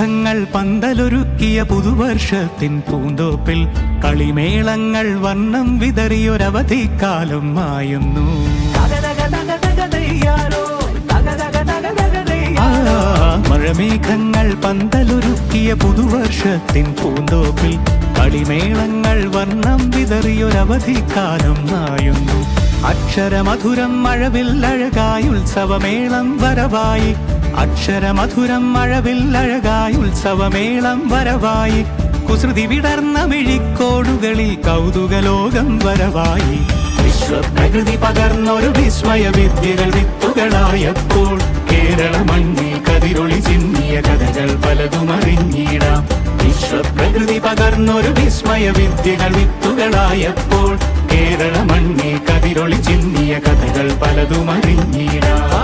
മഴമേഘങ്ങൾ പന്തലൊരുക്കിയ പുതുവർഷത്തിൻ പൂന്തോപ്പിൽ കളിമേളങ്ങൾ വർണ്ണം വിതറിയൊരവധിക്കാലം മായുന്നു. മഴമേഘങ്ങൾ പന്തലൊരുക്കിയ പുതുവർഷത്തിൻ പൂന്തോപ്പിൽ കളിമേളങ്ങൾ വർണ്ണം വിതറിയൊരവധിക്കാലം മായുന്നു. അക്ഷരമധുരം മഴവില്ലഴകായി ഉത്സവമേളം വരവായി. അക്ഷരമധുരം മഴവില്ലഴകായി ഉത്സവമേളം വരവായി. കുസൃതി വിടർന്ന മിഴിക്കോടുകളിൽ കൗതുകലോകം വരവായി. വിശ്വപ്രകൃതി പകർന്നൊരു വിസ്മയ വിദ്യകൾ വിത്തുകളായപ്പോൾ കേരള മണ്ണിൽ കതിരൊളി ചിന്നിയ കഥകൾ പലതും അറിഞ്ഞിടാം. വിശ്വപ്രകൃതി പകർന്നൊരു വിസ്മയ വിദ്യകൾ വിത്തുകളായപ്പോൾ കേരള മണ്ണിൽ കതിരൊളി ചിന്നിയ കഥകൾ പലതും അറിഞ്ഞിടാം.